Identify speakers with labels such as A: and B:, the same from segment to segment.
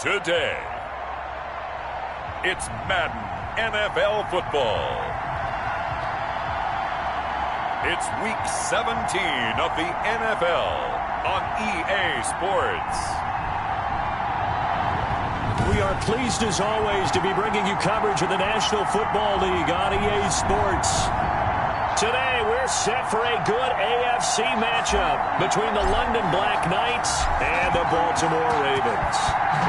A: today. It's Madden NFL football. It's week 17 of the NFL on EA Sports.
B: We are pleased as always to be bringing you coverage of the National Football League on EA Sports. Today we're set for a good AFC matchup between the London Black Knights and the Baltimore Ravens.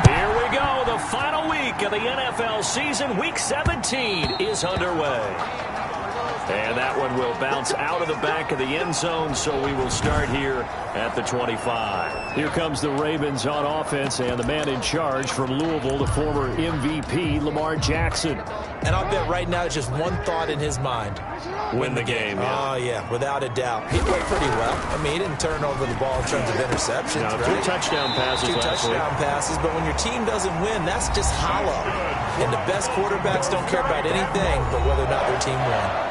B: Here we go, the final week of the NFL season. Week 17 is underway. And that one will bounce out of the back of the end zone, so we will start here at the 25. Here comes the Ravens on offense, and the man in charge from Louisville, the former MVP, Lamar Jackson.
C: And I'll bet right now just one thought in his mind.
B: Win the game. Yeah.
C: Oh, yeah, without a doubt. He played pretty well. I mean, he didn't turn over the ball in terms of interceptions,
B: no,
C: right?
B: 2 touchdown passes last week.
C: 2 touchdown passes, but when your team doesn't win, that's just hollow. And the best quarterbacks don't care about anything but whether or not their team wins.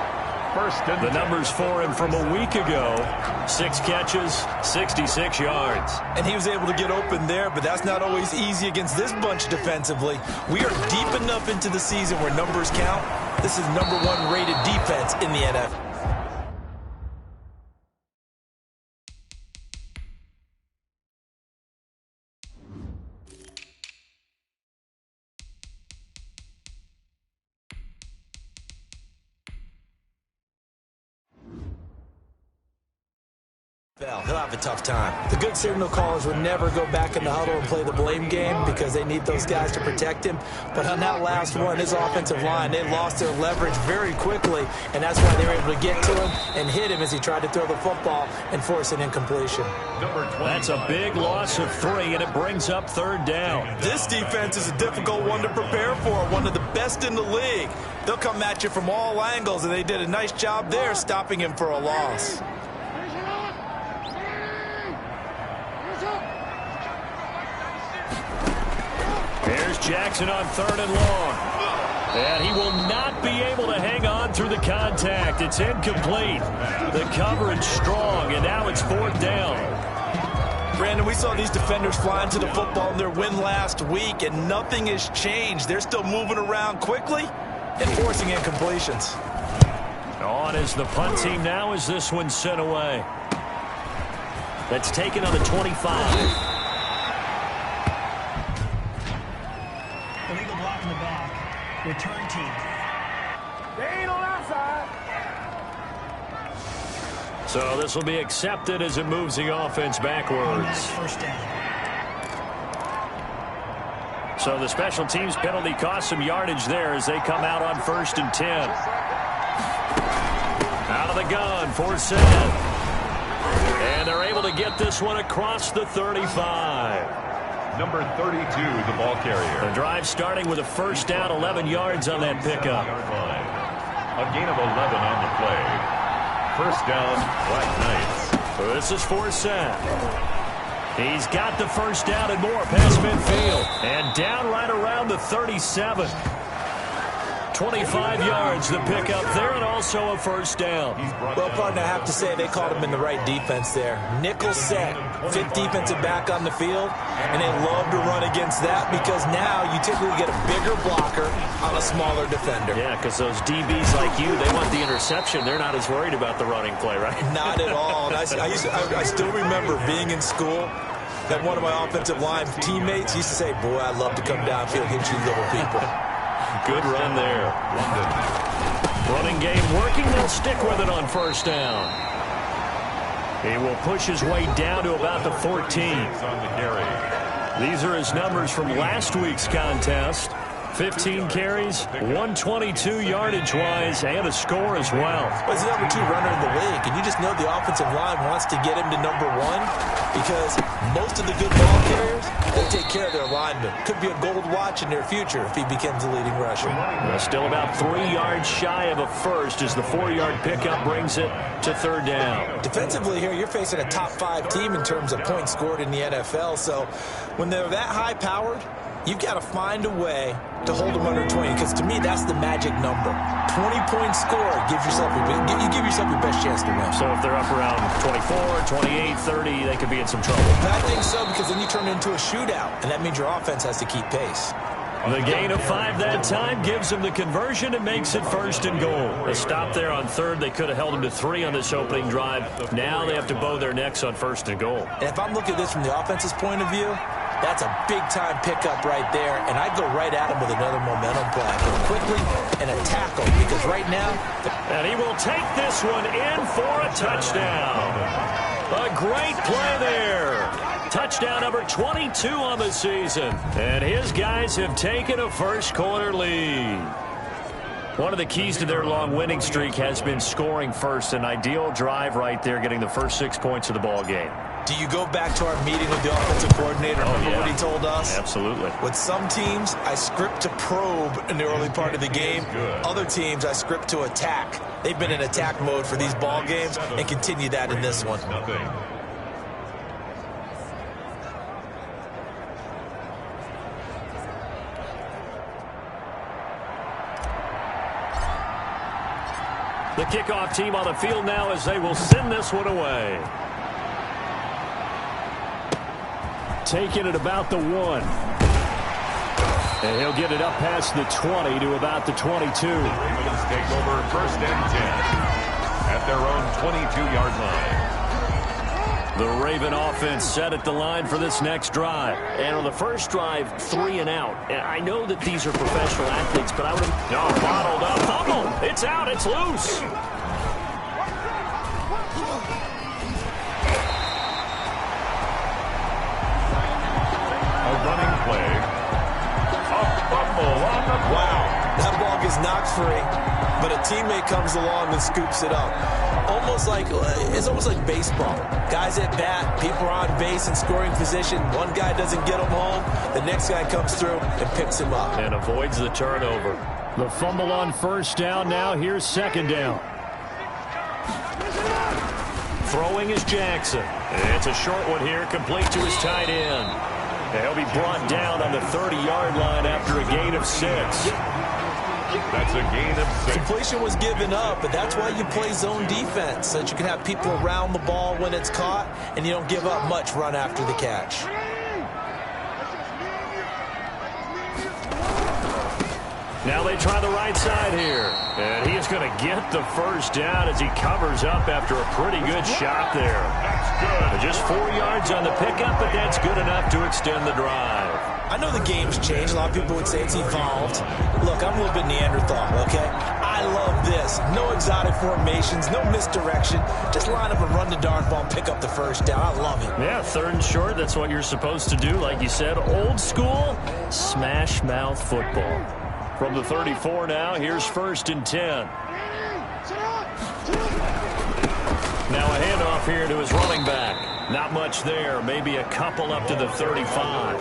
B: The numbers for him from a week ago: 6 catches, 66 yards.
C: And he was able to get open there, but that's not always easy against this bunch defensively. We are deep enough into the season where numbers count. This is #1 rated defense in the NFL. He'll have a tough time. The good signal callers would never go back in the huddle and play the blame game because they need those guys to protect him. But on that last one, his offensive line, they lost their leverage very quickly, and that's why they were able to get to him and hit him as he tried to throw the football and force an incompletion.
B: That's a big loss of 3, and it brings up 3rd down.
C: This defense is a difficult one to prepare for, one of the best in the league. They'll come at you from all angles, and they did a nice job there stopping him for a loss.
B: Here's Jackson on 3rd and long. And he will not be able to hang on through the contact. It's incomplete. The coverage strong, and now it's 4th down.
C: Brandon, we saw these defenders flying to the football in their win last week, and nothing has changed. They're still moving around quickly and forcing incompletions.
B: On is the punt team now as this one's sent away. That's taken on the 25.
D: Illegal block in the back. Return team.
E: They ain't on our side.
B: So this will be accepted as it moves the offense backwards.
D: First down.
B: So the special teams penalty cost some yardage there as they come out on 1st and 10. Out of the gun for Sam. And they're able to get this one across the 35.
A: Number 32, the ball carrier.
B: The drive starting with a 1st down, 11 yards on that pickup.
A: A gain of 11 on the play. 1st down, Black Knights.
B: This is for Sam. He's got the 1st down and more past midfield. And down right around the 37. 25 yards the pickup there, and also a 1st down.
C: Well, partner, I have to say they called him in the right defense there. Nickel set, 5th defensive back on the field, and they love to run against that because now you typically get a bigger blocker on a smaller defender.
B: Yeah, because those DBs like you, they want the interception. They're not as worried about the running play, right?
C: Not at all. And I still remember being in school that one of my offensive line teammates used to say, boy, I'd love to come downfield and hit you little people.
B: Good run there. Running game working. They'll stick with it on 1st down. He will push his way down to about the 14. These are his numbers from last week's contest. 15 carries, 122 yardage-wise, and a score as well.
C: Well, he's the #2 runner in the league, and you just know the offensive line wants to get him to #1 because most of the good ball carriers, they take care of their linemen. Could be a gold watch in their future if he becomes the leading rusher.
B: Still about 3 yards shy of a 1st as the 4-yard pickup brings it to 3rd down.
C: Defensively here, you're facing a top 5 team in terms of points scored in the NFL, so when they're that high-powered, You've got to find a way to hold them under 20, because to me, that's the magic number. 20-point score gives yourself you give yourself your best chance to win.
B: So if they're up around 24, 28, 30, they could be in some trouble.
C: I think so, because then you turn it into a shootout, and that means your offense has to keep pace.
B: The gain of 5 that time gives them the conversion and makes it 1st and goal. A stop there on 3rd. They could have held them to 3 on this opening drive. Now they have to bow their necks on 1st and goal.
C: And if I'm looking at this from the offense's point of view, that's a big-time pickup right there, and I'd go right at him with another momentum play. Go quickly and a tackle, because right now...
B: And he will take this one in for a touchdown. A great play there. Touchdown number 22 on the season. And his guys have taken a 1st quarter lead. One of the keys to their long winning streak has been scoring first. An ideal drive right there, getting the first 6 points of the ball game.
C: Do you go back to our meeting with the offensive coordinator? Remember what he told us?
B: Absolutely.
C: With some teams, I script to probe in the early part of the game. Other teams, I script to attack. They've been in attack mode for these ball games and continue that in this one.
B: The kickoff team on the field now as they will send this one away. Taking it about the 1. And he'll get it up past the 20 to about the 22.
A: Ravens take over 1st and 10 at their own 22-yard line.
B: The Raven offense set at the line for this next drive. And on the first drive, 3 and out. And I know that these are professional athletes, but I would have... No, bottled up. Fumble. It's out. It's loose.
C: Wow, that ball gets knocked free, but a teammate comes along and scoops it up. It's almost like baseball. Guys at bat, people are on base in scoring position. One guy doesn't get him home, the next guy comes through and picks him up.
B: And avoids the turnover. The fumble on 1st down now. Here's 2nd down. Throwing is Jackson. And it's a short one here, complete to his tight end. And he'll be brought down on the 30-yard line after a gain of 6.
A: That's a gain of 6.
C: Completion was given up, but that's why you play zone defense, so that you can have people around the ball when it's caught, and you don't give up much run after the catch.
B: Now they try the right side here. And he is going to get the 1st down as he covers up after a pretty good shot there.
A: That's good.
B: Just 4 yards on the pickup, but that's good enough to extend the drive.
C: I know the game's changed. A lot of people would say it's evolved. Look, I'm a little bit Neanderthal, okay? I love this. No exotic formations, no misdirection. Just line up and run the darn ball and pick up the 1st down. I love it.
B: Yeah, 3rd and short, that's what you're supposed to do. Like you said, old school, smash mouth football. From the 34 now, here's 1st and 10. Now a handoff here to his running back. Not much there, maybe a couple up to the 35.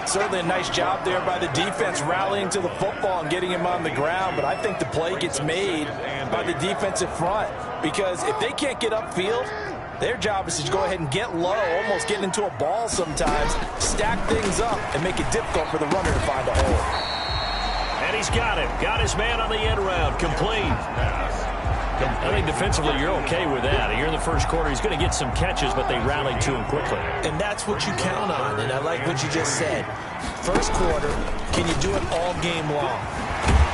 C: Certainly a nice job there by the defense rallying to the football and getting him on the ground, but I think the play gets made by the defensive front, because if they can't get upfield, their job is to go ahead and get low, almost get into a ball sometimes, stack things up, and make it difficult for the runner to find a hole.
B: And he's got him. Got his man on the end round. Complete. I think defensively you're okay with that. Here in the 1st quarter, he's going to get some catches, but they rallied to him quickly.
C: And that's what you count on, and I like what you just said. 1st quarter, can you do it all game long?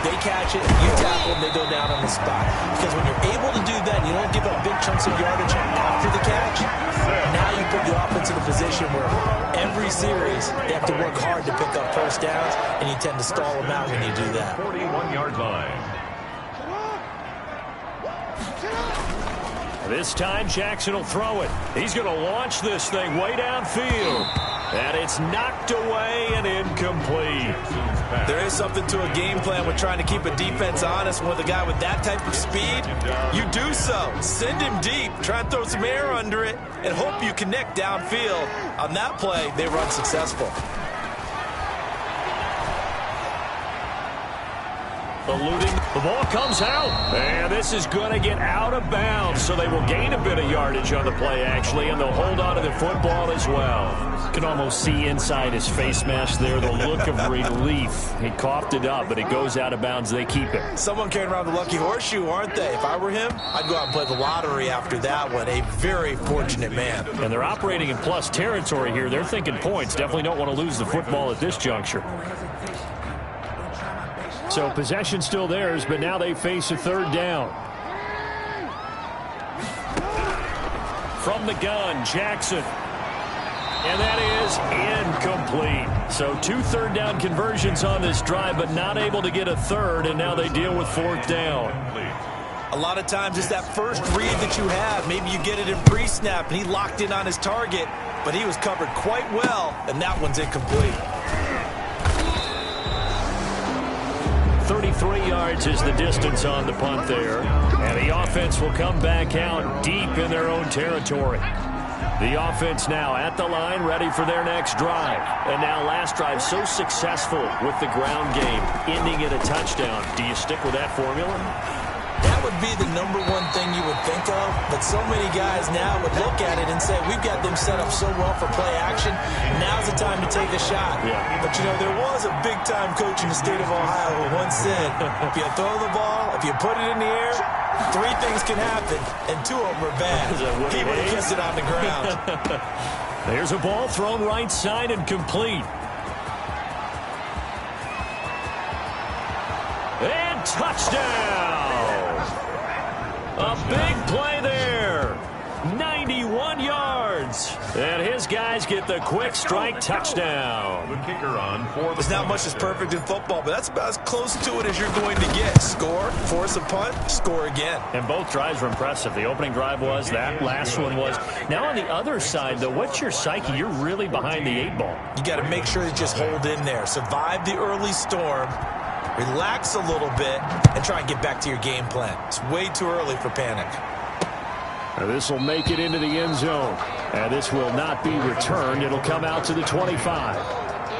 C: They catch it, you tackle them, they go down on the spot. Because when you're able to do that, and you don't give up big chunks of yardage after the catch, now you put the offense in a position where every series they have to work hard to pick up 1st downs, and you tend to stall them out when you do that.
A: 41-yard line.
B: This time, Jackson will throw it. He's going to launch this thing way downfield. And it's knocked away and incomplete.
C: There is something to a game plan with trying to keep a defense honest. With a guy with that type of speed, you do so. Send him deep. Try and throw some air under it and hope you connect downfield. On that play, they run successful.
B: Eluding. The ball comes out. And this is going to get out of bounds. So they will gain a bit of yardage on the play, actually, and they'll hold on to the football as well. You can almost see inside his face mask there the look of relief. He coughed it up, but it goes out of bounds. They keep it.
C: Someone carrying around the lucky horseshoe, aren't they? If I were him, I'd go out and play the lottery after that one. A very fortunate man.
B: And they're operating in plus territory here. They're thinking points. Definitely don't want to lose the football at this juncture. So possession still theirs, but now they face a third down. From the gun, Jackson. And that is incomplete. So 2 third-down conversions on this drive, but not able to get a third, and now they deal with 4th down.
C: A lot of times it's that first read that you have. Maybe you get it in pre-snap, and he locked in on his target, but he was covered quite well, and that one's incomplete.
B: 33 yards is the distance on the punt there. And the offense will come back out deep in their own territory. The offense now at the line, ready for their next drive. And now last drive so successful with the ground game, ending in a touchdown. Do you stick with that formula?
C: That would be the #1 thing you would think of, but so many guys now would look at it and say, we've got them set up so well for play action, now's the time to take a shot.
B: Yeah.
C: But, you know, there was a big-time coach in the state of Ohio who once said, if you throw the ball, if you put it in the air, 3 things can happen, and 2 of them are bad. He would have kissed it on the ground.
B: There's a ball thrown right side and complete. And touchdown! A big play there. 91 yards. And his guys get the quick strike touchdown.
A: The kicker on for the
C: There's not much that's perfect in football, but that's about as close to it as you're going to get. Score, force a punt, score again.
B: And both drives were impressive. The opening drive was, that last one was. Now on the other side, though, what's your psyche? You're really behind the 8 ball.
C: You got to make sure you just hold in there. Survive the early storm. Relax a little bit and try and get back to your game plan. It's way too early for panic.
B: This will make it into the end zone. And this will not be returned. It'll come out to the 25.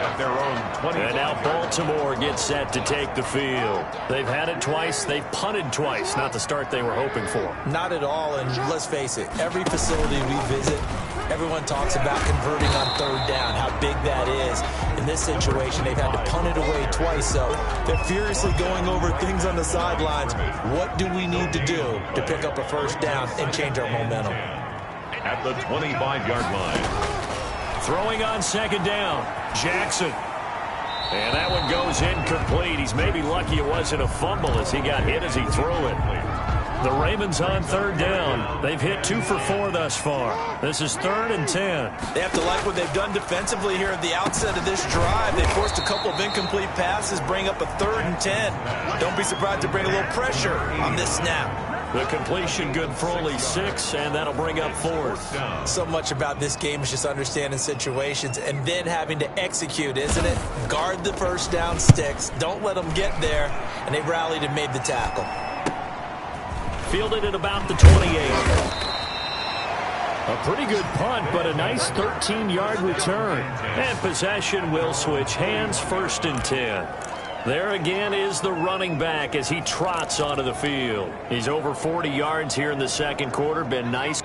A: at their own 20.
B: And now Baltimore gets set to take the field. They've had it twice. They've punted twice. Not the start they were hoping for.
C: Not at all, and let's face it, every facility we visit, everyone talks about converting on third down, how big that is. In this situation, they've had to punt it away twice, so they're furiously going over things on the sidelines. What do we need to do to pick up a first down and change our momentum?
A: At the 25-yard line.
B: Throwing on second down, Jackson. And that one goes incomplete. He's maybe lucky it wasn't a fumble as he got hit as he threw it. The Ravens on third down. They've hit 2 for 4 thus far. This is 3rd and 10.
C: They have to like what they've done defensively here at the outset of this drive. They forced a couple of incomplete passes, bring up a 3rd and 10. Don't be surprised to bring a little pressure on this snap.
B: The completion good for only 6, and that'll bring up 4th.
C: So much about this game is just understanding situations and then having to execute, isn't it? Guard the first down sticks. Don't let them get there. And they rallied and made the tackle.
B: Fielded at about the 28. A pretty good punt, but a nice 13-yard return. And possession will switch hands, 1st and 10. There again is the running back as he trots onto the field. He's over 40 yards here in the second quarter. Been nice.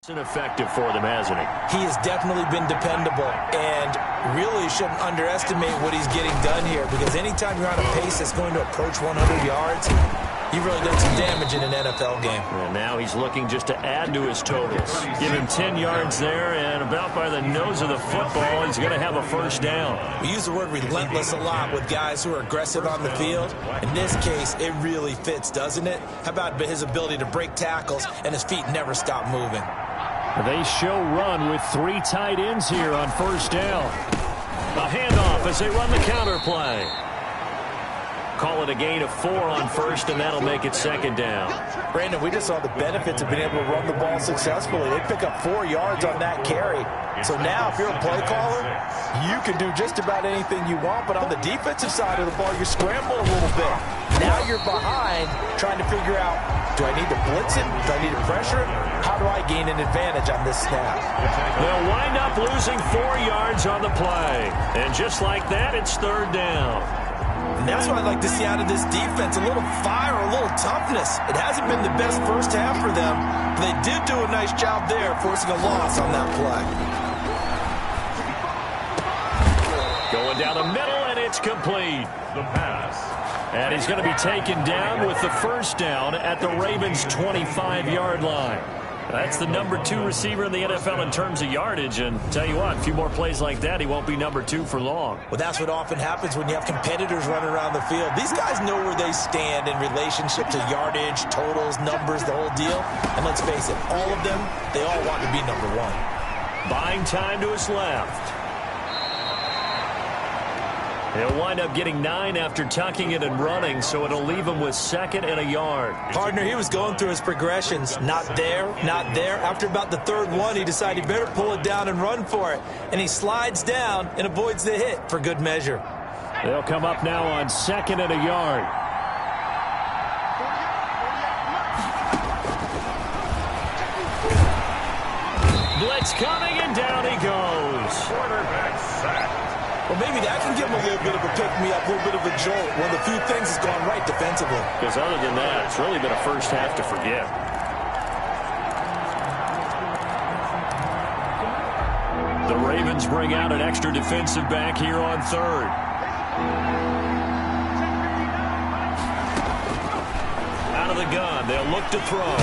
B: Ineffective for them, hasn't he?
C: He has definitely been dependable and really shouldn't underestimate what he's getting done here, because anytime you're on a pace that's going to approach 100 yards, He really did some damage in an NFL game.
B: And now he's looking just to add to his totals. Give him 10 yards there, and about by the nose of the football, he's going to have a first down.
C: We use the word relentless a lot with guys who are aggressive on the field. In this case, it really fits, doesn't it? How about his ability to break tackles and his feet never stop moving?
B: They show run with 3 tight ends here on first down. A handoff as they run the counter play. Call it a gain of 4 on first, and that'll make it second down.
C: Brandon, we just saw the benefits of being able to run the ball successfully. They pick up 4 yards on that carry. So now, if you're a play caller, you can do just about anything you want, but on the defensive side of the ball, you scramble a little bit. Now you're behind, trying to figure out, do I need to blitz it? Do I need to pressure it? How do I gain an advantage on this snap?
B: They'll wind up losing 4 yards on the play. And just like that, it's third down.
C: And that's what I'd like to see out of this defense, a little fire, a little toughness. It hasn't been the best first half for them, but they did do a nice job there, forcing a loss on that play.
B: Going down the middle, and it's complete.
A: The pass.
B: And he's going to be taken down with the first down at the Ravens' 25-yard line. That's the number 2 receiver in the NFL in terms of yardage, and tell you what, a few more plays like that, he won't be number 2 for long.
C: Well, that's what often happens when you have competitors running around the field. These guys know where they stand in relationship to yardage, totals, numbers, the whole deal. And let's face it, all of them, they all want to be number 1.
B: Buying time to his left. He'll wind up getting 9 after tucking it and running, so it'll leave him with 2nd and a yard.
C: Partner, he was going through his progressions. Not there, not there. After about the 3rd one, he decided he better pull it down and run for it. And he slides down and avoids the hit for good measure.
B: They'll come up now on 2nd and a yard. Blitz coming, and down he goes.
A: Quarterback sack.
C: Well, maybe that can give him a little bit of a pick-me-up, a little bit of a jolt. One of the few things that's gone right defensively.
B: Because other than that, it's really been a first half to forget. The Ravens bring out an extra defensive back here on 3rd. Out of the gun, they'll look to throw.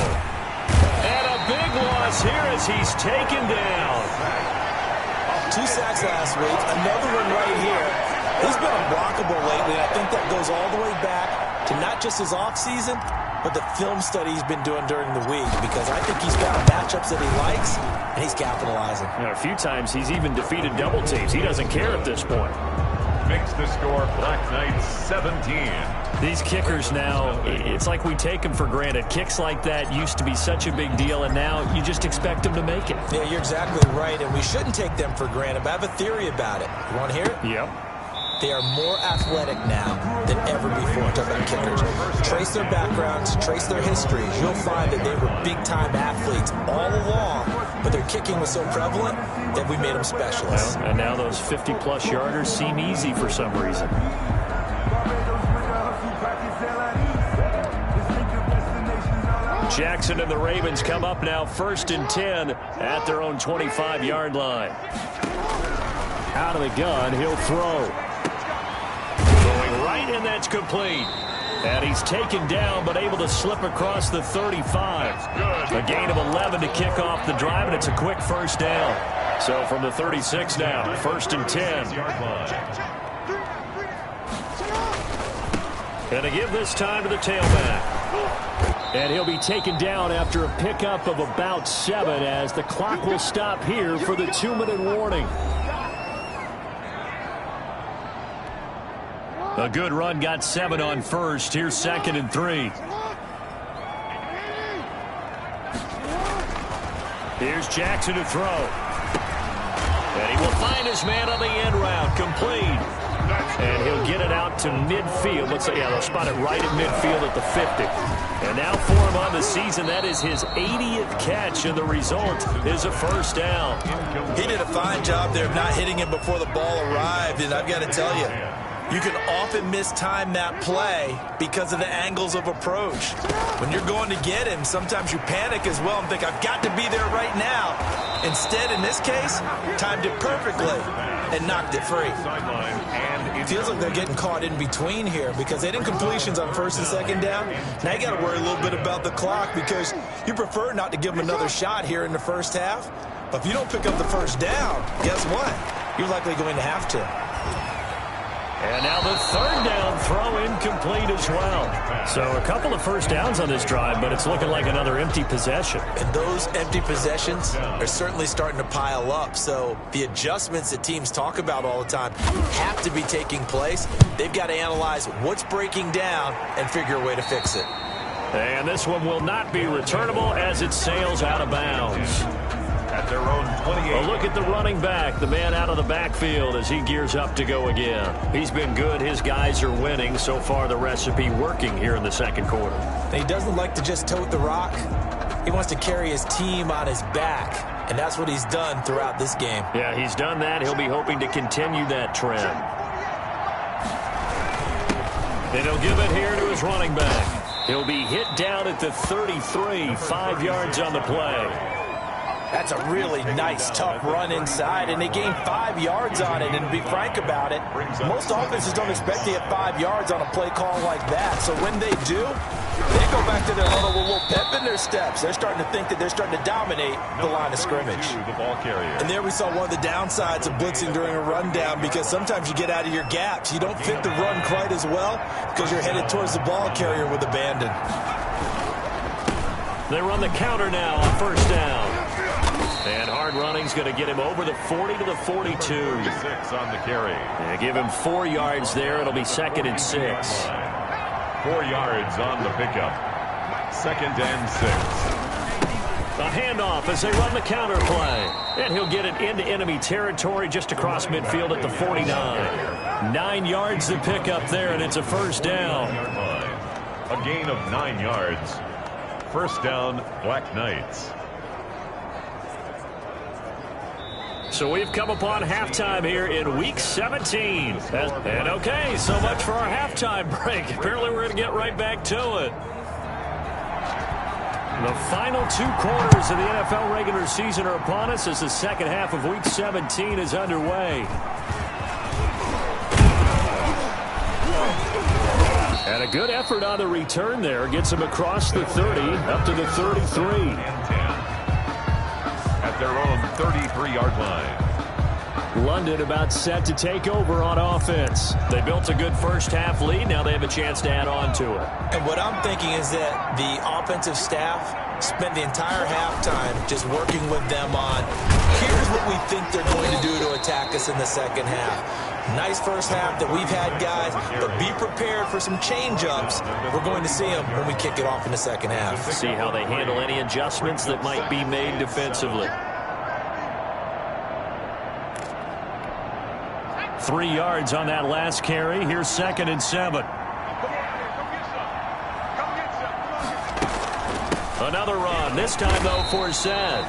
B: And a big loss here as he's taken down.
C: 2 sacks last week, another one right here. He's been unblockable lately, and I think that goes all the way back to not just his offseason, but the film study he's been doing during the week, because I think he's found matchups that he likes, and he's capitalizing.
B: A few times he's even defeated double teams. He doesn't care at this point.
A: Makes the score Black Knights 17.
B: These kickers now, it's like we take them for granted. Kicks like that used to be such a big deal, and now you just expect them to make it.
C: Yeah, you're exactly right, and we shouldn't take them for granted, but I have a theory about it. You want to hear it?
B: Yep.
C: They are more athletic now than ever before. Talk about kickers. Trace their backgrounds, trace their histories. You'll find that they were big-time athletes all along, but their kicking was so prevalent that we made them specialists.
B: Well, and now those 50-plus yarders seem easy for some reason. Jackson and the Ravens come up now 1st and 10 at their own 25-yard line. Out of the gun, he'll throw. Throwing right, and that's complete. And he's taken down, but able to slip across the 35. A gain of 11 to kick off the drive, and it's a quick first down. So from the 36 now, 1st and 10. And to give this time to the tailback. And he'll be taken down after a pickup of about 7 as the clock will stop here for the 2-minute warning. A good run got 7 on first. Here's 2nd and 3. Here's Jackson to throw. And he will find his man on the end route. Complete. And he'll get it out to midfield. Let's say, yeah, they'll spot it right at midfield at the 50. And now for him on the season, that is his 80th catch, and the result is a first down.
C: He did a fine job there of not hitting him before the ball arrived, and I've got to tell you, You can often mistime that play because of the angles of approach. When you're going to get him, sometimes you panic as well and think, I've got to be there right now. Instead, in this case, timed it perfectly and knocked it free. It feels like they're getting caught in between here because they didn't completions on first and second down. Now you got to worry a little bit about the clock because you prefer not to give them another shot here in the first half. But if you don't pick up the first down, guess what? You're likely going to have to.
B: And now the third down throw incomplete as well. So a couple of first downs on this drive, but it's looking like another empty possession.
C: And those empty possessions are certainly starting to pile up. So the adjustments that teams talk about all the time have to be taking place. They've got to analyze what's breaking down and figure a way to fix it.
B: And this one will not be returnable as it sails out of bounds.
A: At their own 28.
B: A look at the running back, the man out of the backfield as he gears up to go again. He's been good. His guys are winning. So far, the recipe working here in the second quarter.
C: He doesn't like to just tote the rock. He wants to carry his team on his back, and that's what he's done throughout this game.
B: Yeah, he's done that. He'll be hoping to continue that trend. And he'll give it here to his running back. He'll be hit down at the 33, 5 yards on the play.
C: That's a really nice, tough run inside, and they gained 5 yards on it. And to be frank about it, most offenses don't expect to get 5 yards on a play call like that. So when they do, they go back to their huddle with a little pep in their steps. They're starting to think that they're starting to dominate the line of scrimmage. And there we saw one of the downsides of blitzing during a rundown because sometimes you get out of your gaps. You don't fit the run quite as well because you're headed towards the ball carrier with abandon.
B: They run the counter now on first down. And hard running's going to get him over the 40 to the 42.
A: 6 on the carry.
B: Yeah, give him 4 yards there. It'll be 2nd and 6.
A: 4 yards on the pickup. 2nd and 6.
B: A handoff as they run the counter play. And he'll get it into enemy territory just across midfield at the 49. 9 yards to pick up there, and it's a first down.
A: A gain of 9 yards. First down, Black Knights.
B: So we've come upon halftime here in Week 17. And okay, so much for our halftime break. Apparently we're going to get right back to it. The final 2 quarters of the NFL regular season are upon us as the second half of Week 17 is underway. And a good effort on the return there. Gets him across the 30 up to the 33.
A: At their own 33-yard line.
B: London about set to take over on offense. They built a good first half lead. Now they have a chance to add on to it.
C: And what I'm thinking is that the offensive staff spent the entire halftime just working with them on, here's what we think they're going to do to attack us in the second half. Nice first half that we've had, guys, but be prepared for some change-ups. We're going to see them when we kick it off in the second half.
B: See how they handle any adjustments that might be made defensively. 3 yards on that last carry. Here's 2nd and 7. Another run, this time, though, for Zed.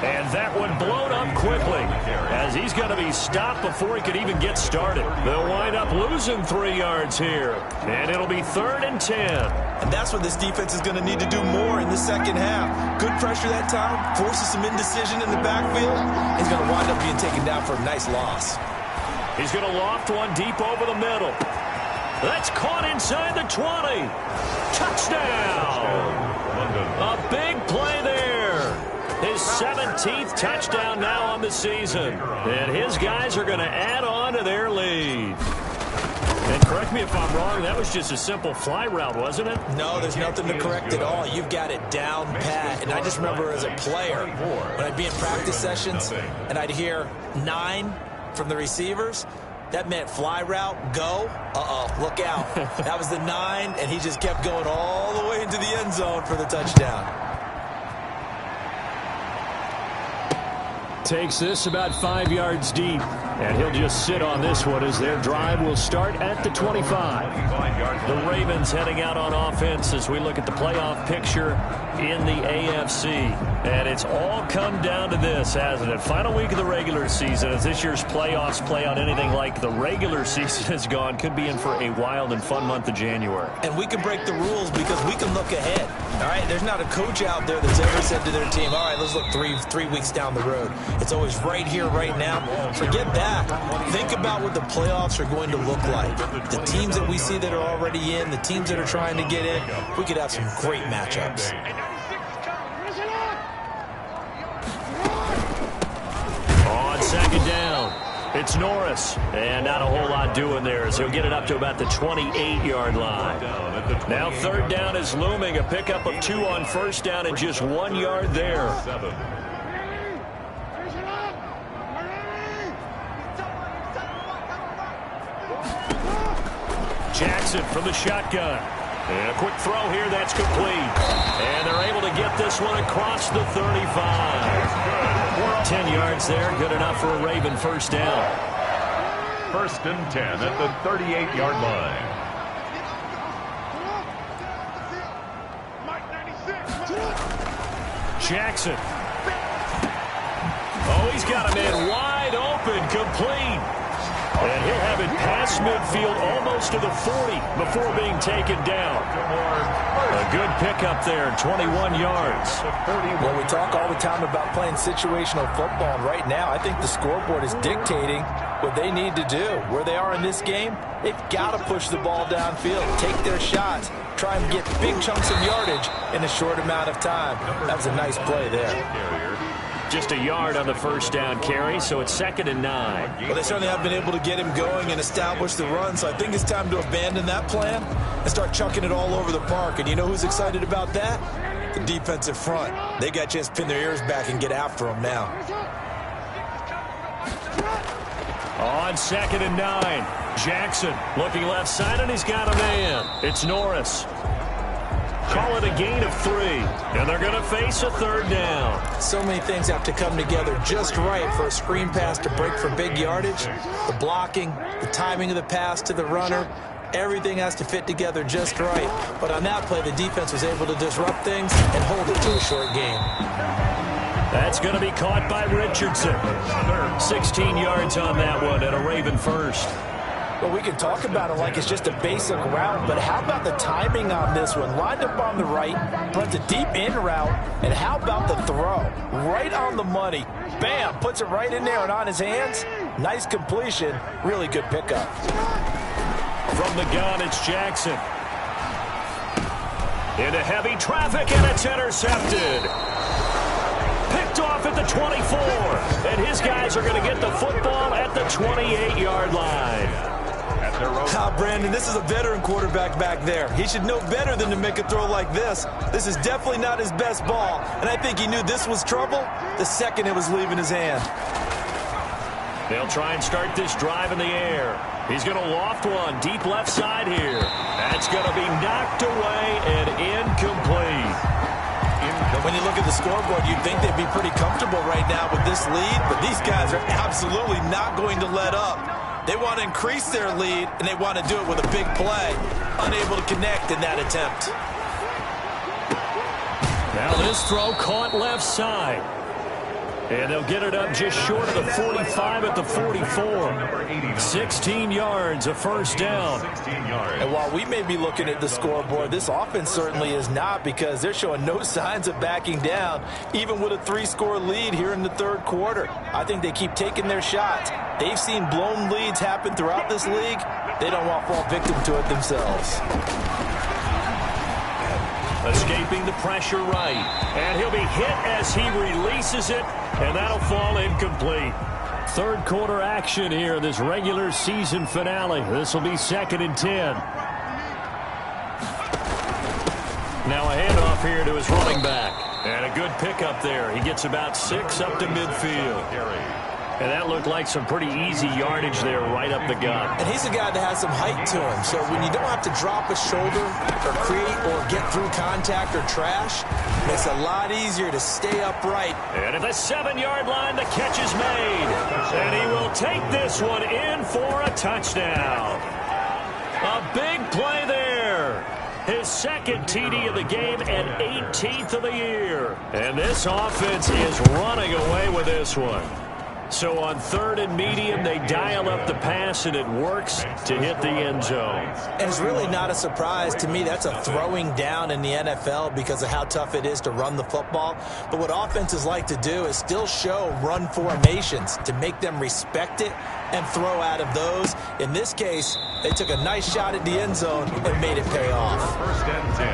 B: And that one blown up quickly as he's going to be stopped before he could even get started. They'll wind up losing 3 yards here. And it'll be 3rd and 10.
C: And that's what this defense is going to need to do more in the second half. Good pressure that time, forces some indecision in the backfield. He's going to wind up being taken down for a nice loss.
B: He's going to loft one deep over the middle. That's caught inside the 20. Touchdown! A big play there. His 17th touchdown now on the season. And his guys are going to add on to their lead. And correct me if I'm wrong, that was just a simple fly route, wasn't it?
C: No, there's nothing to correct at all. You've got it down pat. And I just remember as a player, when I'd be in practice sessions and I'd hear 9 from the receivers, that meant fly route, go. Uh-oh, look out. That was the 9, and he just kept going all the way into the end zone for the touchdown.
B: Takes this about 5 yards deep, and he'll just sit on this one as their drive will start at the 25. The Ravens heading out on offense as we look at the playoff picture in the AFC. And it's all come down to this, hasn't it? Final week of the regular season. As this year's playoffs play out anything like the regular season has gone, could be in for a wild and fun month of January.
C: And we can break the rules because we can look ahead. All right, there's not a coach out there that's ever said to their team, all right, let's look three weeks down the road. It's always right here, right now. Forget that. Think about what the playoffs are going to look like. The teams that we see that are already in, the teams that are trying to get in, we could have some great matchups.
B: On second down, it's Norris. And not a whole lot doing there as he'll get it up to about the 28-yard line. Now third down is looming. A pickup of 2 on first down and just 1 yard there. Jackson from the shotgun. And a quick throw here, that's complete. And they're able to get this one across the 35. 10 yards there, good enough for a Raven first down.
A: 1st and 10 at the 38-yard line.
B: Jackson. Oh, he's got him in wide open, complete. And he'll have it past midfield almost to the 40 before being taken down. A good pickup there, 21 yards.
C: Well, we talk all the time about playing situational football, and right now I think the scoreboard is dictating what they need to do. Where they are in this game, they've got to push the ball downfield, take their shots, try and get big chunks of yardage in a short amount of time. That was a nice play there.
B: Just a yard on the first down carry, so it's 2nd and 9.
C: Well, they certainly have been able to get him going and establish the run, so I think it's time to abandon that plan and start chucking it all over the park. And you know who's excited about that? The defensive front. They got a chance to pin their ears back and get after him now.
B: On 2nd and 9, Jackson looking left side, and he's got a man. It's Norris. Call it a gain of 3, and they're going to face a 3rd down.
C: So many things have to come together just right for a screen pass to break for big yardage. The blocking, the timing of the pass to the runner, everything has to fit together just right. But on that play, the defense was able to disrupt things and hold it to a short gain.
B: That's going to be caught by Richardson. 16 yards on that one, and a Raven first.
C: Well, we can talk about it like it's just a basic route, but how about the timing on this one? Lined up on the right, runs a deep in route, and how about the throw? Right on the money. Bam, puts it right in there and on his hands. Nice completion, really good pickup.
B: From the gun, it's Jackson. Into heavy traffic, and it's intercepted. Picked off at the 24, and his guys are going to get the football at the 28-yard line.
C: Brandon, this is a veteran quarterback back there. He should know better than to make a throw like this. This is definitely not his best ball, and I think he knew this was trouble the second it was leaving his hand.
B: They'll try and start this drive in the air. He's going to loft one deep left side here. That's going to be knocked away and incomplete.
C: When you look at the scoreboard, you'd think they'd be pretty comfortable right now with this lead, but these guys are absolutely not going to let up. They want to increase their lead, and they want to do it with a big play. Unable to connect in that attempt.
B: Now this throw caught left side. And they'll get it up just short of the 45 at the 44. 16 yards, a first down.
C: And while we may be looking at the scoreboard, this offense certainly is not, because they're showing no signs of backing down, even with a 3-score lead here in the third quarter. I think they keep taking their shots. They've seen blown leads happen throughout this league. They don't want to fall victim to it themselves.
B: Escaping the pressure right. And he'll be hit as he releases it, and that'll fall incomplete. Third quarter action here, this regular season finale. This will be 2nd and 10. Now a handoff here to his running back. And a good pickup there. He gets about 6 up to midfield. And that looked like some pretty easy yardage there right up the gut.
C: And he's a guy that has some height to him. So when you don't have to drop a shoulder or create or get through contact or trash, it makes it a lot easier to stay upright.
B: And at the 7-yard line, the catch is made. And he will take this one in for a touchdown. A big play there. his second TD of the game and 18th of the year. And this offense is running away with this one. So on 3rd and medium, they dial up the pass, and it works to hit the end zone.
C: And it's really not a surprise to me. That's a throwing down in the NFL because of how tough it is to run the football. But what offenses like to do is still show run formations to make them respect it and throw out of those. In this case, they took a nice shot at the end zone and made it pay off.
A: 1st and 10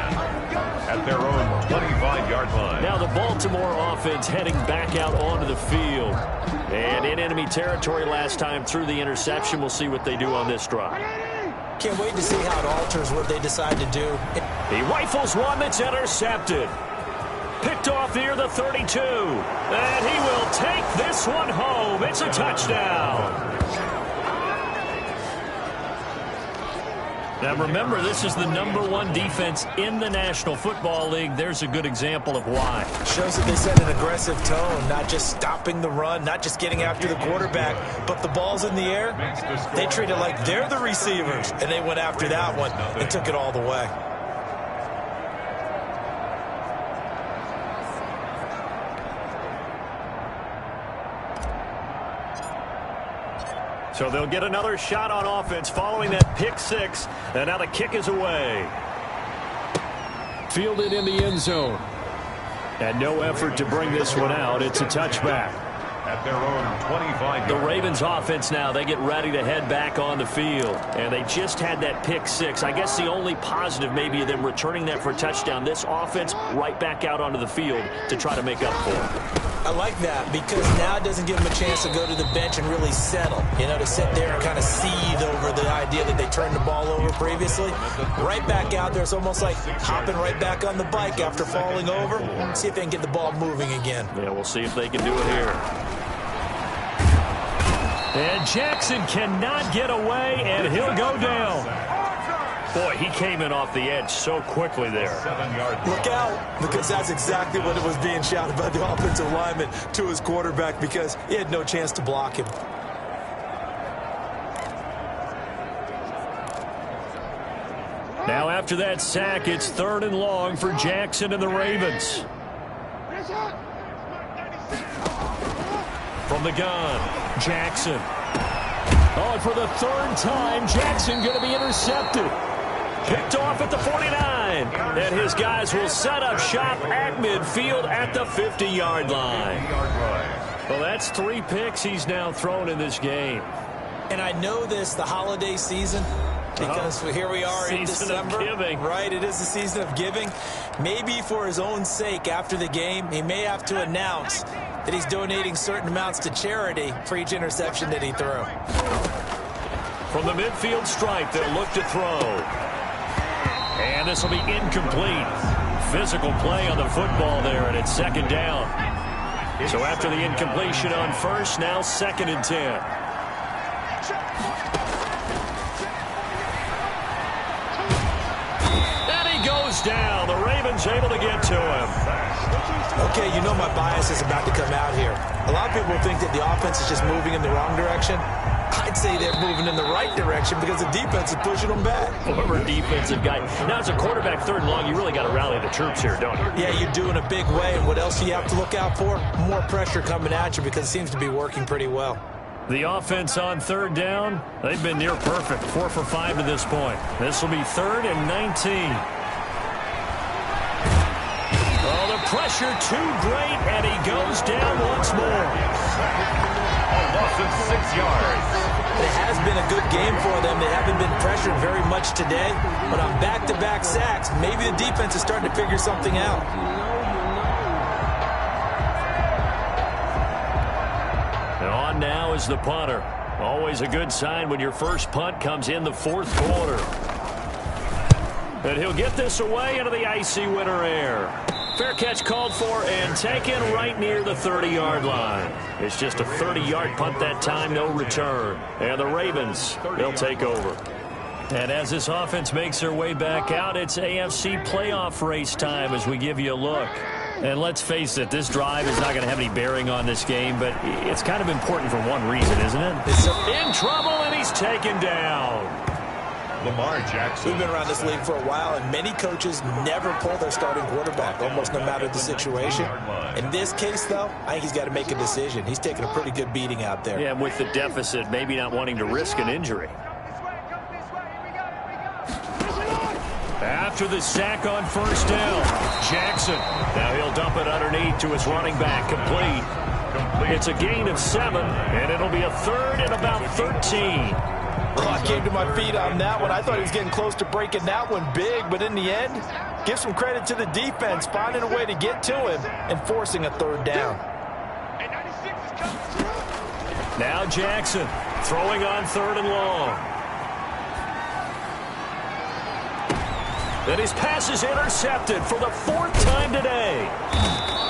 A: at their own 25-yard line.
B: Now the Baltimore offense heading back out onto the field. And in enemy territory last time through the interception. We'll see what they do on this drive.
C: Can't wait to see how it alters what they decide to do.
B: He rifles one that's intercepted. Picked off near the 32. And he will take this one home. It's a touchdown. Now remember, this is the #1 defense in the National Football League. There's a good example of why.
C: Shows that they set an aggressive tone, not just stopping the run, not just getting after the quarterback, but the ball's in the air. They treat it like they're the receivers, and they went after that one and took it all the way.
B: So they'll get another shot on offense following that pick six. And now the kick is away. Fielded in the end zone. And no effort to bring this one out. It's a touchback.
A: At their own 25.
B: The Ravens offense now, they get ready to head back on the field. And they just had that pick six. I guess the only positive maybe of them returning that for a touchdown. This offense right back out onto the field to try to make up for it.
C: I like that because now it doesn't give them a chance to go to the bench and really settle. You know, to sit there and kind of seethe over the idea that they turned the ball over previously. Right back out there, it's almost like hopping right back on the bike after falling over. See if they can get the ball moving again.
B: Yeah, we'll see if they can do it here. And Jackson cannot get away, and he'll go down. Boy, he came in off the edge so quickly there.
A: 7-yard.
C: Look out, because that's exactly what it was being shouted by the offensive lineman to his quarterback because he had no chance to block him.
B: Now after that sack, it's 3rd and long for Jackson and the Ravens. From the gun, Jackson. Oh, and for the 3rd time, Jackson going to be intercepted. Picked off at the 49. And his guys will set up shop at midfield at the 50-yard line. Well, that's 3 picks he's now thrown in this game.
C: And I know this, the holiday season, because here we are in December.
B: Season of giving.
C: Right, it is the season of giving. Maybe for his own sake after the game, he may have to announce that he's donating certain amounts to charity for each interception that he threw.
B: From the midfield stripe, they'll look to throw. And this will be incomplete. Physical play on the football there, and it's 2nd down. So after the incompletion on 1st, now 2nd and 10. And he goes down. The Ravens able to get to him.
C: Okay, you know my bias is about to come out here. A lot of people think that the offense is just moving in the wrong direction. I'd say they're moving in the right direction because the defense is pushing them back.
B: Former defensive guy. Now, as a quarterback 3rd and long, you really got to rally the troops here, don't you?
C: Yeah, you do in a big way. And what else do you have to look out for? More pressure coming at you because it seems to be working pretty well.
B: The offense on 3rd down, they've been near perfect. 4 for 5 to this point. This will be 3rd and 19. Oh, the pressure too great, and he goes down once more.
A: A loss of 6 yards.
C: It has been a good game for them. They haven't been pressured very much today. But on back-to-back sacks, maybe the defense is starting to figure something out.
B: And on now is the punter. Always a good sign when your first punt comes in the 4th quarter. And he'll get this away into the icy winter air. Fair catch called for and taken right near the 30-yard line. It's just a 30-yard punt that time, no return. And the Ravens, they'll take over. And as this offense makes their way back out, it's AFC playoff race time as we give you a look. And let's face it, this drive is not going to have any bearing on this game, but it's kind of important for one reason, isn't it? In trouble, and he's taken down.
C: We've been around this league for a while, and many coaches never pull their starting quarterback, almost no matter the situation. In this case, though, I think he's got to make a decision. He's taking a pretty good beating out there.
B: Yeah, and with the deficit, maybe not wanting to risk an injury. After the sack on first down, Jackson. Now he'll dump it underneath to his running back, complete. It's a gain of 7, and it'll be a third and about 13.
C: Well, I came to my feet on that one. I thought he was getting close to breaking that one big, but in the end, give some credit to the defense, finding a way to get to him and forcing a third down.
B: Now Jackson throwing on 3rd and long. And his pass is intercepted for the 4th time today.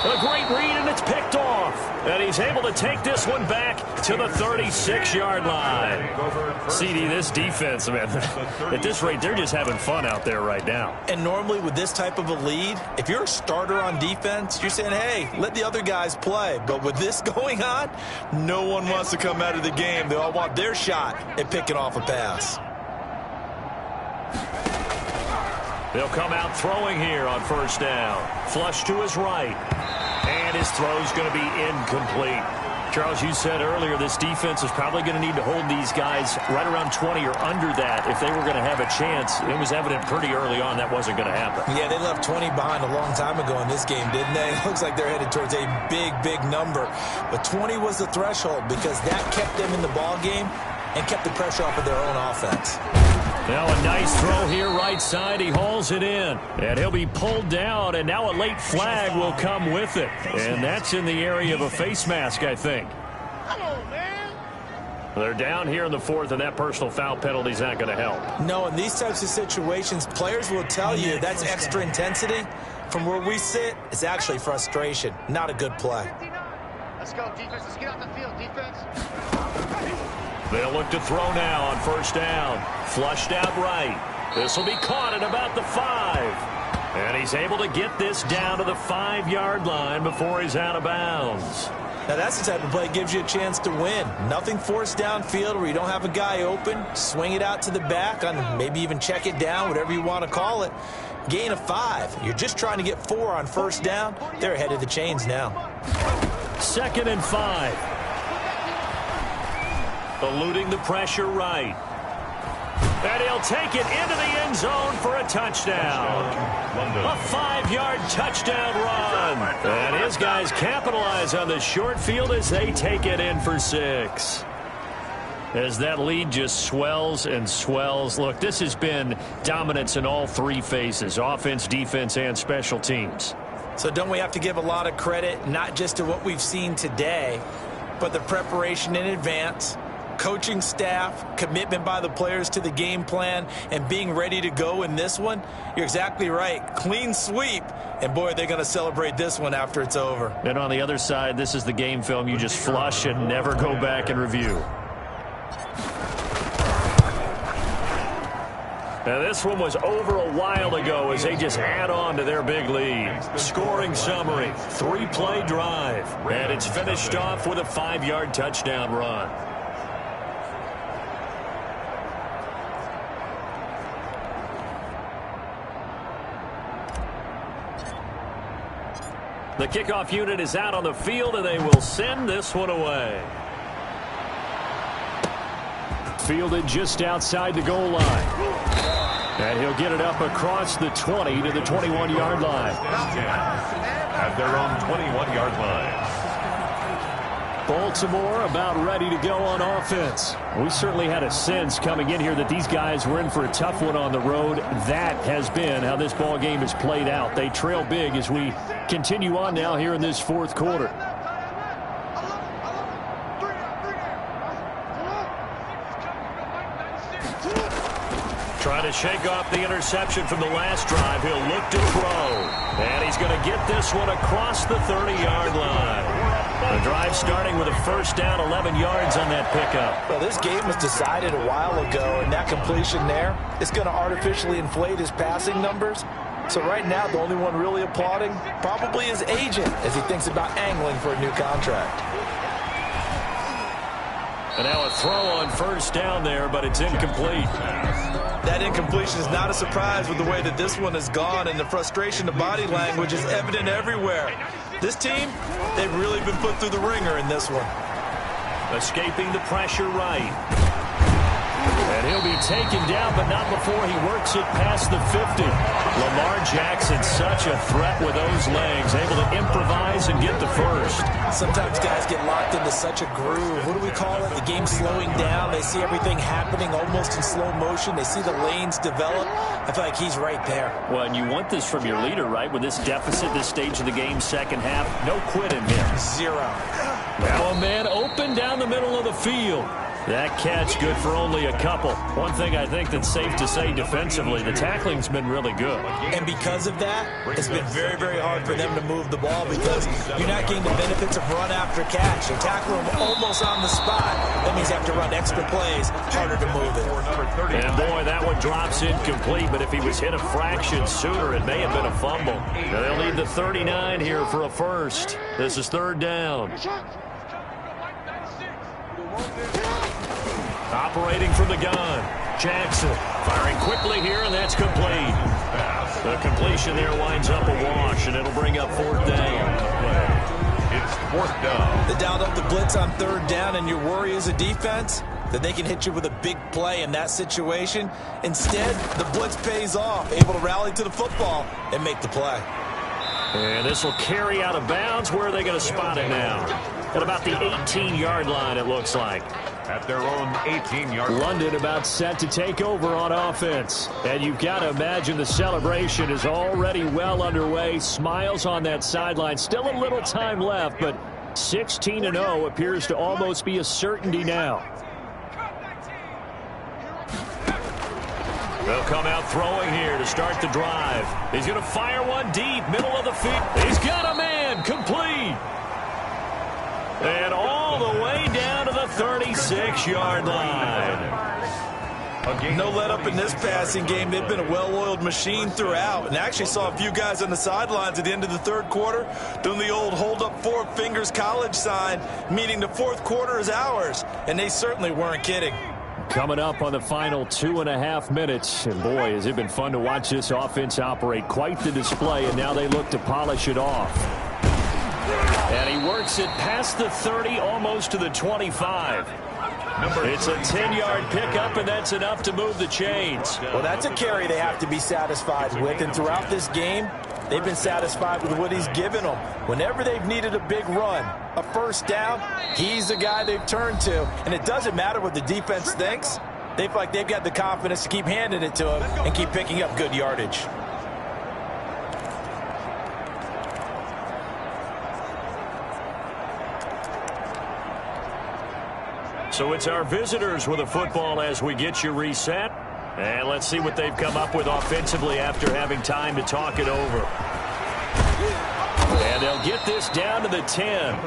B: A great read, and it's picked off. And he's able to take this one back to the 36-yard line. CD, this defense, man, at this rate, they're just having fun out there right now.
C: And normally with this type of a lead, if you're a starter on defense, you're saying, hey, let the other guys play. But with this going on, no one wants to come out of the game. They all want their shot at picking off a pass.
B: They'll come out throwing here on first down. Flush to his right. And his throw's going to be incomplete. Charles, you said earlier this defense is probably going to need to hold these guys right around 20 or under that if they were going to have a chance. It was evident pretty early on that wasn't going to happen.
C: Yeah, they left 20 behind a long time ago in this game, didn't they? It looks like they're headed towards a big, big number. But 20 was the threshold because that kept them in the ball game and kept the pressure off of their own offense.
B: Now a nice throw here right side. He hauls it in. And he'll be pulled down, and now a late flag will come with it. And that's in the area of a face mask, I think.
E: Come on, man.
B: They're down here in the 4th, and that personal foul penalty is not going to help.
C: No, in these types of situations, players will tell you that's extra intensity. From where we sit, it's actually frustration. Not a good play.
E: Let's go, defense. Let's get out the field, defense.
B: They'll look to throw now on first down. Flushed out right. This will be caught at about the 5. And he's able to get this down to the 5-yard line before he's out of bounds.
C: Now that's the type of play that gives you a chance to win. Nothing forced downfield where you don't have a guy open. Swing it out to the back, on maybe even check it down, whatever you want to call it. Gain of 5. You're just trying to get 4 on first down. They're ahead of the chains now.
B: 2nd and 5. Eluding the pressure right. And he'll take it into the end zone for a touchdown. A 5-yard touchdown run. And his guys capitalize on the short field as they take it in for 6. As that lead just swells and swells. Look, this has been dominance in all 3 phases, offense, defense, and special teams.
C: So don't we have to give a lot of credit, not just to what we've seen today, but the preparation in advance, coaching staff, commitment by the players to the game plan, and being ready to go in this one? You're exactly right. Clean sweep, and boy, they're going to celebrate this one after it's over.
B: And on the other side, this is the game film you just flush and never go back and review. Now, this one was over a while ago as they just add on to their big lead. Scoring summary, 3-play drive, and it's finished off with a 5-yard touchdown run. The kickoff unit is out on the field, and they will send this one away. Fielded just outside the goal line. And he'll get it up across the 20 to the 21-yard line.
A: At their own 21-yard line.
B: Baltimore about ready to go on offense. We certainly had a sense coming in here that these guys were in for a tough one on the road. That has been how this ball game has played out. They trail big as we continue on now here in this 4th quarter. Trying to shake off the interception from the last drive. He'll look to throw. And he's going to get this one across the 30-yard line. The drive starting with a first down, 11 yards on that pickup.
C: Well, this game was decided a while ago, and that completion there is going to artificially inflate his passing numbers. So right now, the only one really applauding probably his agent as he thinks about angling for a new contract.
B: And now a throw on first down there, but it's incomplete.
C: That incompletion is not a surprise with the way that this one has gone, and the frustration, the body language is evident everywhere. This team, they've really been put through the ringer in this one.
B: Escaping the pressure right. And he'll be taken down, but not before he works it past the 50. Lamar Jackson, such a threat with those legs, able to improvise and get the first.
C: Sometimes guys get locked into such a groove. What do we call it? The game slowing down. They see everything happening almost in slow motion. They see the lanes develop. I feel like he's right there.
B: Well, and you want this from your leader, right? With this deficit, this stage of the game, second half, no quitting here.
C: Zero.
B: Now a man open down the middle of the field. That catch good for only a couple. One thing I think that's safe to say defensively, the tackling's been really good.
C: And because of that, it's been very, very hard for them to move the ball because you're not getting the benefits of run after catch. They tackle him almost on the spot. That means you have to run extra plays, harder to move it.
B: And boy, that one drops incomplete, but if he was hit a fraction sooner, it may have been a fumble. Now they'll need the 39 here for a first. This is third down. Operating from the gun, Jackson firing quickly here, and that's complete. The completion there winds up a wash, and it'll bring up fourth down.
A: It's fourth down.
C: They dialed up the blitz on third down, and your worry as a defense that they can hit you with a big play in that situation. Instead, the blitz pays off, able to rally to the football and make the play.
B: And this will carry out of bounds. Where are they going to spot it now? At about the 18-yard line, it looks like.
A: At their own 18-yard line.
B: London about set to take over on offense. And you've got to imagine the celebration is already well underway. Smiles on that sideline. Still a little time left, but 16-0 appears to almost be a certainty now. They'll come out throwing here to start the drive. He's going to fire one deep, middle of the field. He's got a man, complete. And all the way down to the 36-yard line.
C: No let up in this passing game. They've been a well-oiled machine throughout. And actually saw a few guys on the sidelines at the end of the third quarter doing the old hold up four fingers college sign, meaning the fourth quarter is ours. And they certainly weren't kidding.
B: Coming up on the final 2.5 minutes. And boy, has it been fun to watch this offense operate. Quite the display, and now they look to polish it off. And he works it past the 30, almost to the 25. It's a 10-yard pickup, and that's enough to move the chains.
C: Well, that's a carry they have to be satisfied with. And throughout this game, they've been satisfied with what he's given them. Whenever they've needed a big run, a first down, he's the guy they've turned to. And it doesn't matter what the defense thinks. They feel like they've got the confidence to keep handing it to him and keep picking up good yardage.
B: So it's our visitors with a football as we get you reset. And let's see what they've come up with offensively after having time to talk it over. And they'll get this down to the 10.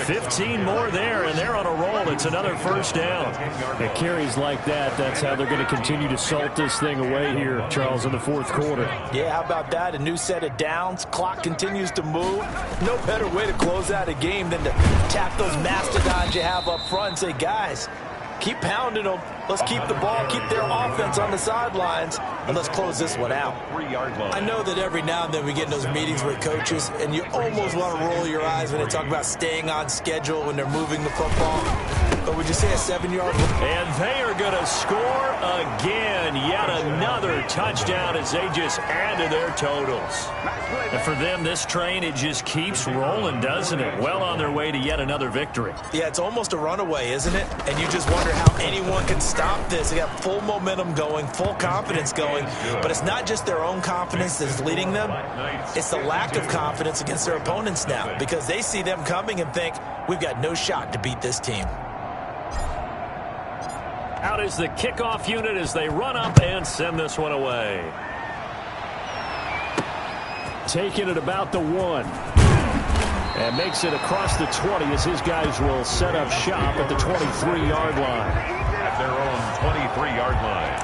B: 15 more there, and they're on a roll. It's another first down. It carries like that. That's how they're going to continue to salt this thing away here, Charles, in the fourth quarter.
C: Yeah, how about that? A new set of downs. Clock continues to move. No better way to close out a game than to tap those mastodons you have up front and say, guys, keep pounding them. Let's keep the ball, keep their offense on the sidelines, and let's close this one out. I know that every now and then we get in those meetings with coaches, and you almost want to roll your eyes when they talk about staying on schedule when they're moving the football. But would you say a 7-yard?
B: And they are going to score again. Yet another touchdown as they just add to their totals. And for them, this train, it just keeps rolling, doesn't it? Well on their way to yet another victory.
C: Yeah, it's almost a runaway, isn't it? And you just wonder how anyone can stop this. They got full momentum going, full confidence going. But it's not just their own confidence that's leading them. It's the lack of confidence against their opponents now because they see them coming and think, we've got no shot to beat this team.
B: Out is the kickoff unit as they run up and send this one away. Taking it about the 1. And makes it across the 20 as his guys will set up shop at the 23-yard line.
A: At their own 23-yard line.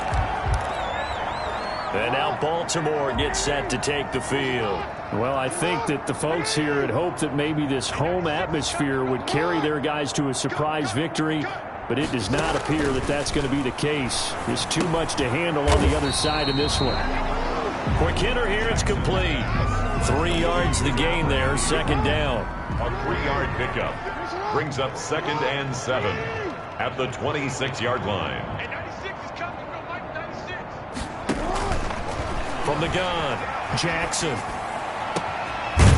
B: And now Baltimore gets set to take the field. Well, I think that the folks here had hoped that maybe this home atmosphere would carry their guys to a surprise victory. but it does not appear that that's going to be the case. There's too much to handle on the other side in this one. Quick hitter here, it's complete. 3 yards the gain there, second down.
A: A 3-yard pickup brings up 2nd and 7 at the 26-yard line.
B: From the gun, Jackson.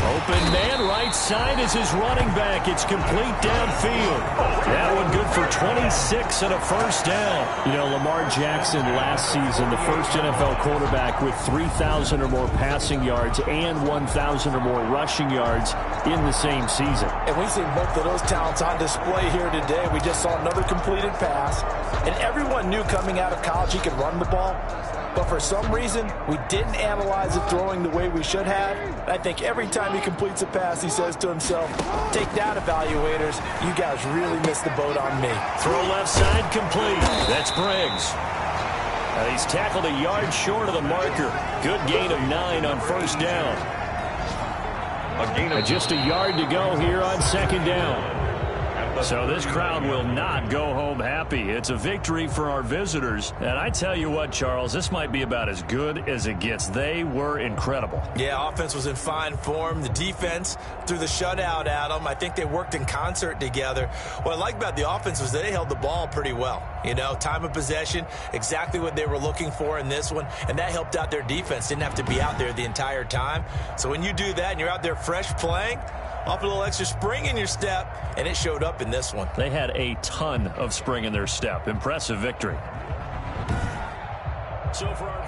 B: Open man, right side is his running back. It's complete downfield. That one good for 26 and a first down. You know, Lamar Jackson last season, the first NFL quarterback with 3,000 or more passing yards and 1,000 or more rushing yards in the same season.
C: And we see both of those talents on display here today. We just saw another completed pass. And everyone knew coming out of college he could run the ball. But for some reason, we didn't analyze it throwing the way we should have. I think every time he completes a pass, he says to himself, take that, evaluators. You guys really missed the boat on me.
B: Throw left side complete. That's Briggs. He's tackled a yard short of the marker. Good gain of 9 on first down. Just a yard to go here on second down. So this crowd will not go home happy. It's a victory for our visitors. And I tell you what, Charles, this might be about as good as it gets. They were incredible.
C: Yeah, offense was in fine form. The defense threw the shutout at them. I think they worked in concert together. What I like about the offense was they held the ball pretty well. You know, time of possession, exactly what they were looking for in this one. And that helped out their defense. Didn't have to be out there the entire time. So when you do that and you're out there fresh playing, off a little extra spring in your step, and it showed up in this one.
B: They had a ton of spring in their step. Impressive victory. So for our